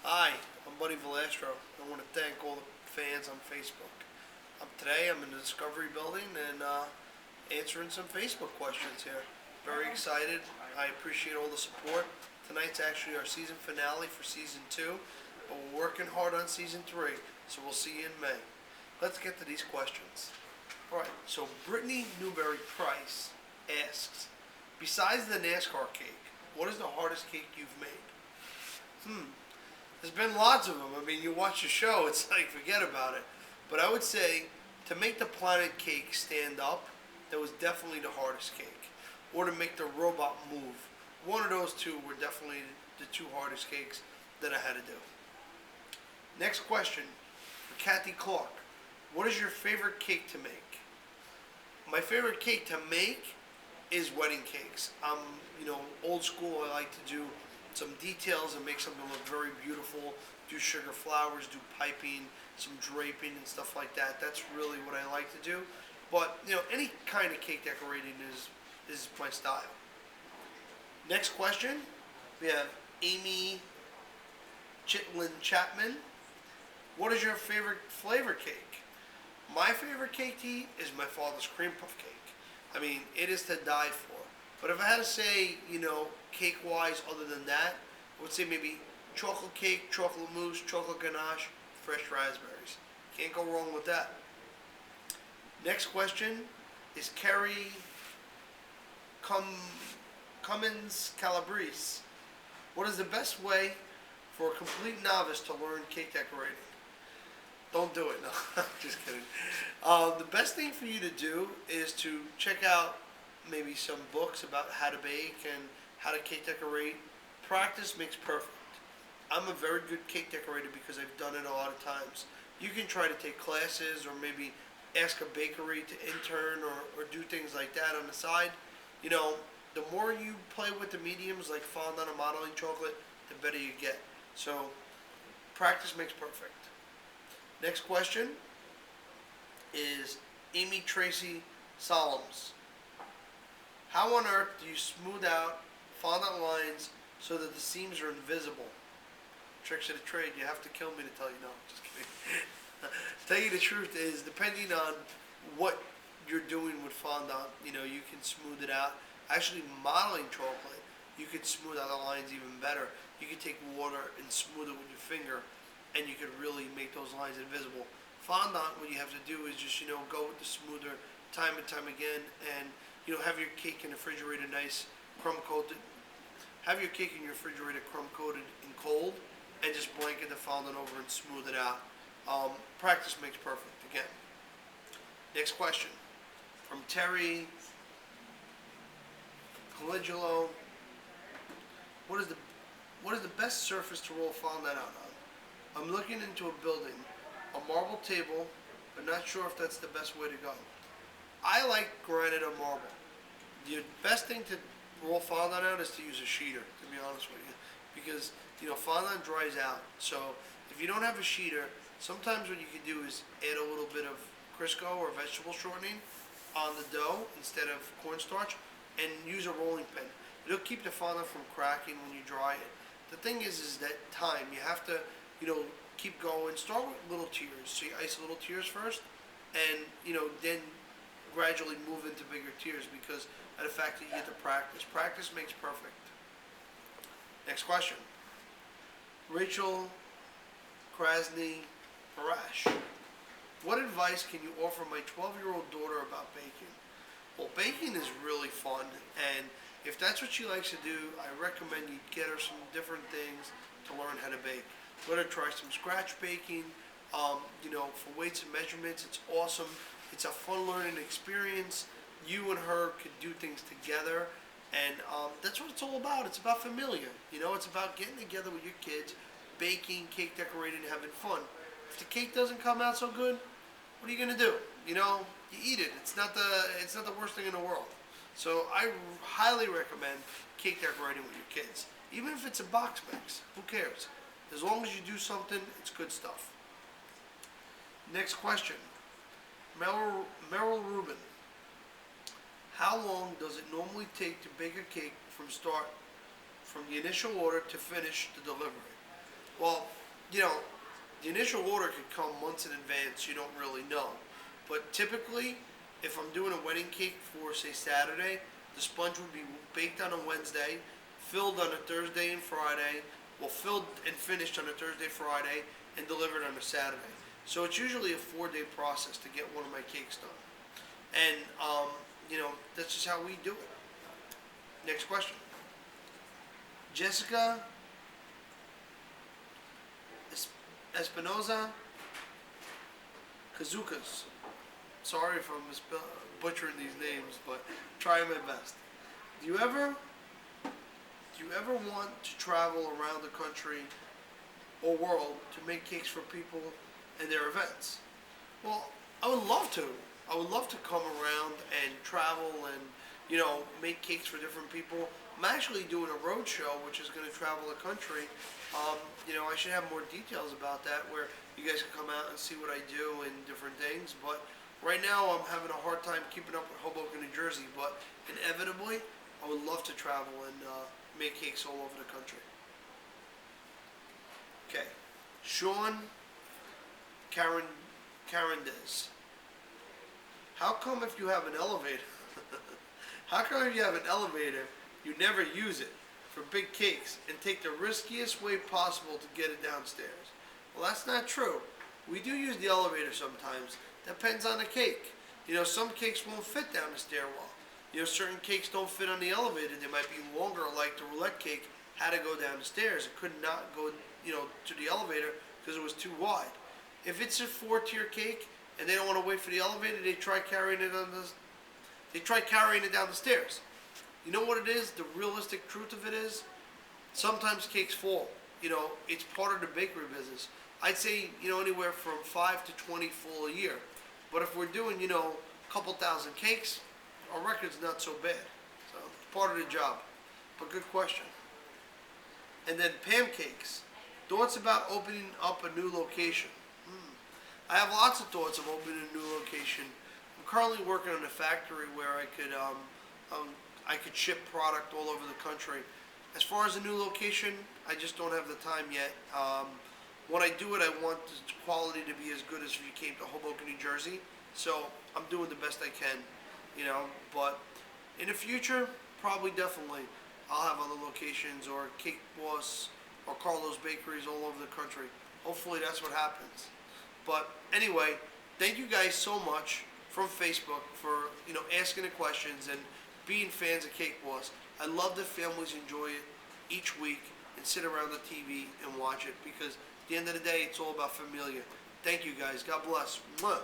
Hi, I'm Buddy Velastro. I want to thank all the fans on Facebook. Today I'm in the Discovery Building and answering some Facebook questions here. Very excited. I appreciate all the support. Tonight's actually our season finale for season 2, but we're working hard on season 3, so we'll see you in May. Let's get to these questions. Alright, so Brittany Newberry Price asks, besides the NASCAR cake, what is the hardest cake you've made? There's been lots of them. I mean, you watch the show, it's like, forget about it. But I would say to make the planet cake stand up, that was definitely the hardest cake. Or to make the robot move. One of those two were definitely the two hardest cakes that I had to do. Next question for Kathy Clark. What is your favorite cake to make? My favorite cake to make is wedding cakes. Old school. I like to do some details and make something look very beautiful. Do sugar flowers, do piping, some draping and stuff like that. That's really what I like to do. But any kind of cake decorating is my style. Next question, we have Amy Chitlin Chapman. What is your favorite flavor cake? My favorite cake to eat is my father's cream puff cake. I mean, it is to die for. But if I had to say, cake-wise, other than that, I would say maybe chocolate cake, chocolate mousse, chocolate ganache, fresh raspberries. Can't go wrong with that. Next question is Carrie Cummins Calabrese. What is the best way for a complete novice to learn cake decorating? Don't do it. No, just kidding. The best thing for you to do is to check out maybe some books about how to bake and how to cake decorate. Practice makes perfect. I'm a very good cake decorator because I've done it a lot of times. You can try to take classes or maybe ask a bakery to intern or do things like that on the side. The more you play with the mediums like fondant or modeling chocolate, the better you get. So practice makes perfect. Next question is Amy Tracy Solomons. How on earth do you smooth out fondant lines so that the seams are invisible? Tricks of the trade. You have to kill me to tell you. No, just kidding. Tell you the truth is, depending on what you're doing with fondant, you can smooth it out. Actually, modeling chocolate, you could smooth out the lines even better. You could take water and smooth it with your finger, and you could really make those lines invisible. Fondant, what you have to do is just, go with the smoother time and time again, and, have your cake in the refrigerator nice, crumb coated. Have your cake in your refrigerator crumb coated and cold, and just blanket the fondant over and smooth it out. Practice makes perfect, again. Next question, from Terry Collegiolo. What is the best surface to roll fondant out on? I'm looking into a building, a marble table, but not sure if that's the best way to go. I like granite or marble. The best thing to roll fondant out is to use a sheeter, to be honest with you, because fondant dries out. So if you don't have a sheeter, sometimes what you can do is add a little bit of Crisco or vegetable shortening on the dough instead of cornstarch, and use a rolling pin. It'll keep the fondant from cracking when you dry it. The thing is that time. You have to, keep going. Start with little tiers. So you ice little tiers first, and then gradually move into bigger tiers because of the fact that you get to practice. Practice makes perfect. Next question. Rachel Krasny Parash. What advice can you offer my 12-year-old daughter about baking? Well, baking is really fun, and if that's what she likes to do, I recommend you get her some different things to learn how to bake. Let her try some scratch baking. For weights and measurements, it's awesome. It's a fun learning experience. You and her could do things together, and that's what it's all about. It's about familia. It's about getting together with your kids, baking, cake decorating, having fun. If the cake doesn't come out so good, what are you gonna do? You eat it. It's not the worst thing in the world. So I highly recommend cake decorating with your kids. Even if it's a box mix, who cares? As long as you do something, it's good stuff. Next question. Merrill Rubin. How long does it normally take to bake a cake from the initial order to finish the delivery? Well, you know, the initial order could come months in advance. You don't really know. But typically, if I'm doing a wedding cake for, say, Saturday, the sponge would be baked on a Wednesday, filled on a Thursday and Friday, well, filled and finished on a Thursday, Friday, and delivered on a Saturday. So it's usually a 4-day process to get one of my cakes done. And, that's just how we do it. Next question. Jessica Espinoza Kazukas. Sorry if I'm butchering these names, but trying my best. Do you ever want to travel around the country or world to make cakes for people and their events? Well, I would love to. I would love to come around and travel and, make cakes for different people. I'm actually doing a road show which is going to travel the country. I should have more details about that where you guys can come out and see what I do and different things. But right now I'm having a hard time keeping up with Hoboken, New Jersey. But inevitably, I would love to travel and make cakes all over the country. Okay. Sean Carandez. How come if you have an elevator, you never use it for big cakes and take the riskiest way possible to get it downstairs? Well, that's not true. We do use the elevator sometimes. Depends on the cake. Some cakes won't fit down the stairwell. Certain cakes don't fit on the elevator. They might be longer, like the roulette cake had to go down the stairs. It could not go, to the elevator because it was too wide. If it's a 4-tier cake and they don't want to wait for the elevator, they try carrying it down the stairs. You know what it is? The realistic truth of it is, sometimes cakes fall. It's part of the bakery business. I'd say, anywhere from 5 to 20 fall a year. But if we're doing, a couple thousand cakes, our record's not so bad. So it's part of the job. But good question. And then Pam Cakes. Thoughts about opening up a new location? I have lots of thoughts of opening a new location. I'm currently working on a factory where I could ship product all over the country. As far as a new location, I just don't have the time yet. When I do it, I want the quality to be as good as if you came to Hoboken, New Jersey. So I'm doing the best I can, But in the future, probably definitely, I'll have other locations or Cake Boss or Carlos Bakeries all over the country. Hopefully that's what happens. But anyway, thank you guys so much from Facebook for asking the questions and being fans of Cake Boss. I love that families enjoy it each week and sit around the TV and watch it because at the end of the day, it's all about familia. Thank you guys. God bless. Mwah.